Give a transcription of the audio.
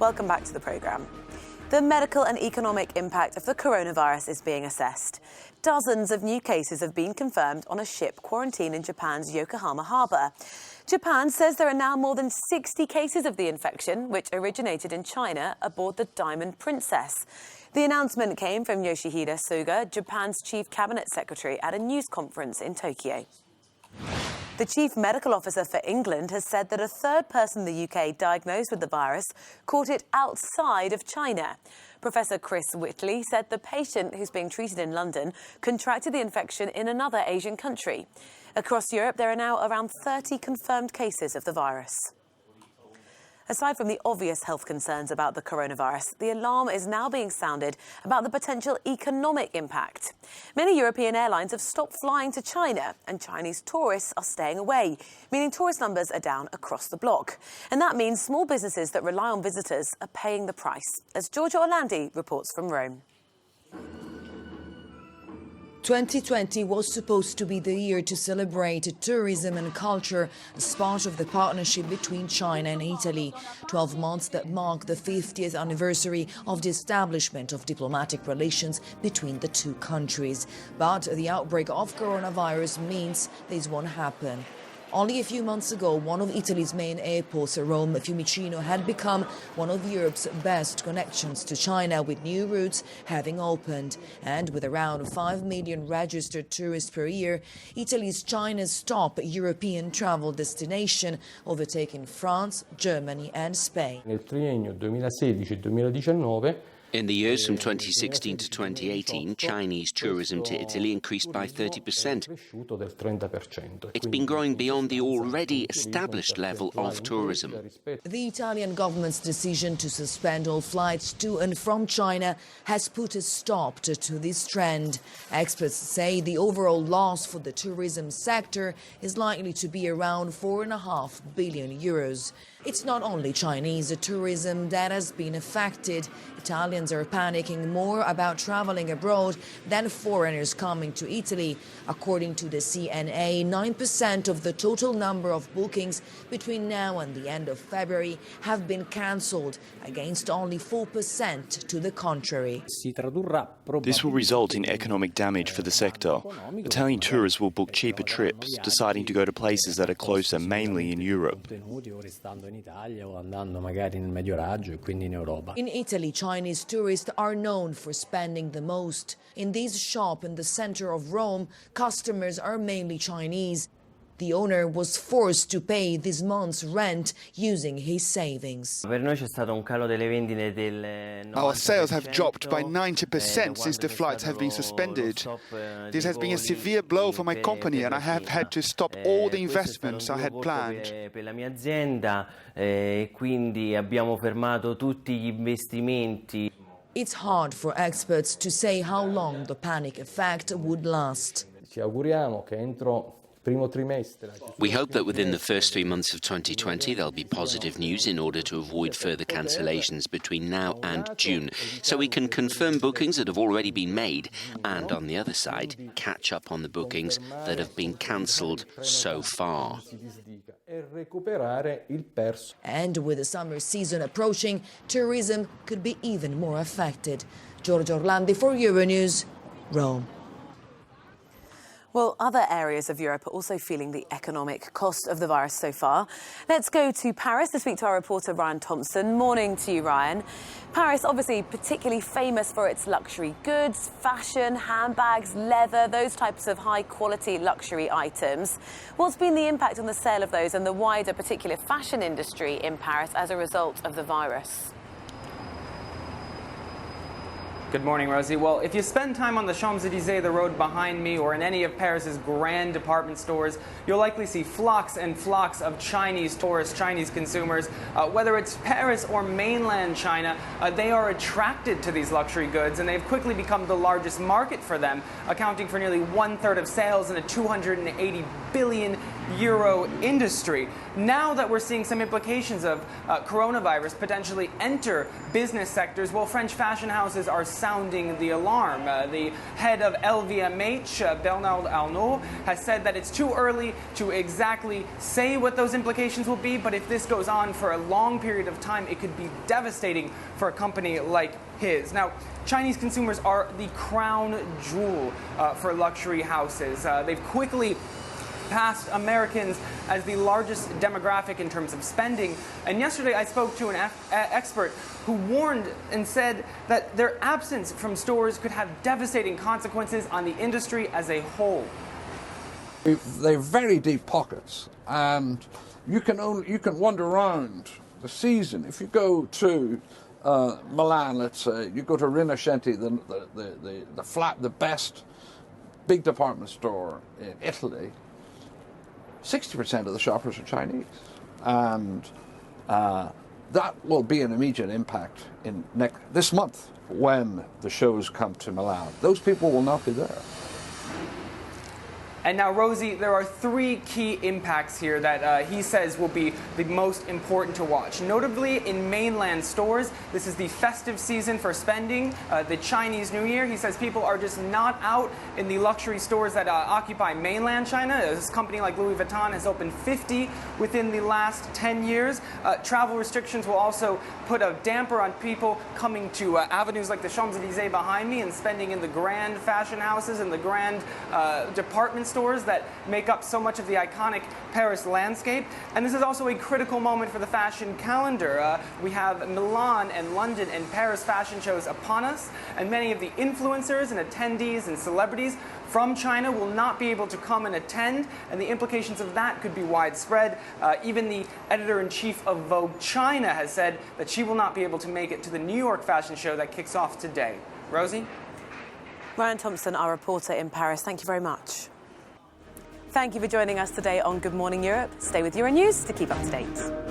Welcome back to the programme. The medical and economic impact of the coronavirus is being assessed. Dozens of new cases have been confirmed on a ship quarantined in Japan's Yokohama harbour. Japan says there are now more than 60 cases of the infection, which originated in China aboard the Diamond Princess. The announcement came from Yoshihide Suga, Japan's chief cabinet secretary, at a news conference in Tokyo. The chief medical officer for England has said that a third person in the UK diagnosed with the virus caught it outside of China. Professor Chris Whitley said the patient who's being treated in London contracted the infection in another Asian country. Across Europe, there are now around 30 confirmed cases of the virus. Aside from the obvious health concerns about the coronavirus, the alarm is now being sounded about the potential economic impact. Many European airlines have stopped flying to China, and Chinese tourists are staying away, meaning tourist numbers are down across the bloc. And that means small businesses that rely on visitors are paying the price, as Giorgio Orlandi reports from Rome. 2020 was supposed to be the year to celebrate tourism and culture as part of the partnership between China and Italy. 12 months that mark the 50th anniversary of the establishment of diplomatic relations between the two countries. But the outbreak of coronavirus means this won't happen. Only a few months ago, one of Italy's main airports, Rome Fiumicino, had become one of Europe's best connections to China, with new routes having opened. And with around 5 million registered tourists per year, Italy is China's top European travel destination, overtaking France, Germany and Spain. Nel triennio 2016-2019 in the years from 2016 to 2018, Chinese tourism to Italy increased by 30%. It's been growing beyond the already established level of tourism. The Italian government's decision to suspend all flights to and from China has put a stop to this trend. Experts say the overall loss for the tourism sector is likely to be around 4.5 billion euros. It's not only Chinese tourism that has been affected. Italians are panicking more about traveling abroad than foreigners coming to Italy. According to the CNA, 9% of the total number of bookings between now and the end of February have been cancelled, against only 4% to the contrary. This will result in economic damage for the sector. Italian tourists will book cheaper trips, deciding to go to places that are closer, mainly in Europe. In Italy, Chinese tourists are known for spending the most. In this shop in the center of Rome, customers are mainly Chinese. The owner was forced to pay this month's rent using his savings. Our sales have dropped by 90% since the flights have been suspended. This has been a severe blow for my company, and I have had to stop all the investments I had planned. It's hard for experts to say how long the panic effect would last. We hope that within the first 3 months of 2020 there'll be positive news in order to avoid further cancellations between now and June, so we can confirm bookings that have already been made and, on the other side, catch up on the bookings that have been cancelled so far. And with the summer season approaching, tourism could be even more affected. Giorgio Orlandi for Euronews, Rome. Well, other areas of Europe are also feeling the economic cost of the virus so far. Let's go to Paris to speak to our reporter Ryan Thompson. Morning to you, Ryan. Paris, obviously particularly famous for its luxury goods, fashion, handbags, leather, those types of high-quality luxury items. What's been the impact on the sale of those and the wider particular fashion industry in Paris as a result of the virus? Good morning, Rosie. Well, if you spend time on the Champs-Élysées, the road behind me, or in any of Paris's grand department stores, you'll likely see flocks and flocks of Chinese tourists, Chinese consumers. Whether it's Paris or mainland China, they are attracted to these luxury goods, and they've quickly become the largest market for them, accounting for nearly 1/3 of sales and a 280 billion Euro industry. Now that we're seeing some implications of coronavirus potentially enter business sectors, well, French fashion houses are sounding the alarm. The head of LVMH, Bernard Arnault, has said that it's too early to exactly say what those implications will be, but if this goes on for a long period of time, it could be devastating for a company like his. Now, Chinese consumers are the crown jewel for luxury houses. They've quickly passed Americans as the largest demographic in terms of spending. And yesterday I spoke to an expert who warned and said that their absence from stores could have devastating consequences on the industry as a whole. They're very deep pockets, and you can wander around the season. If you go to Milan, let's say, you go to Rinascente, the best big department store in Italy, 60% of the shoppers are Chinese, and that will be an immediate impact in this month when the shows come to Milan. Those people will not be there. And now, Rosie, there are three key impacts here that he says will be the most important to watch. Notably, in mainland stores, this is the festive season for spending, the Chinese New Year. He says people are just not out in the luxury stores that occupy mainland China. This company like Louis Vuitton has opened 50 within the last 10 years. Travel restrictions will also put a damper on people coming to avenues like the Champs-Élysées behind me and spending in the grand fashion houses and the grand department stores that make up so much of the iconic Paris landscape. And this is also a critical moment for the fashion calendar. We have Milan and London and Paris fashion shows upon us, and many of the influencers and attendees and celebrities from China will not be able to come and attend, and the implications of that could be widespread. Even the editor-in-chief of Vogue China has said that she will not be able to make it to the New York fashion show that kicks off today. Rosie? Ryan Thompson, our reporter in Paris, thank you very much. Thank you for joining us today on Good Morning Europe. Stay with Euronews to keep up to date.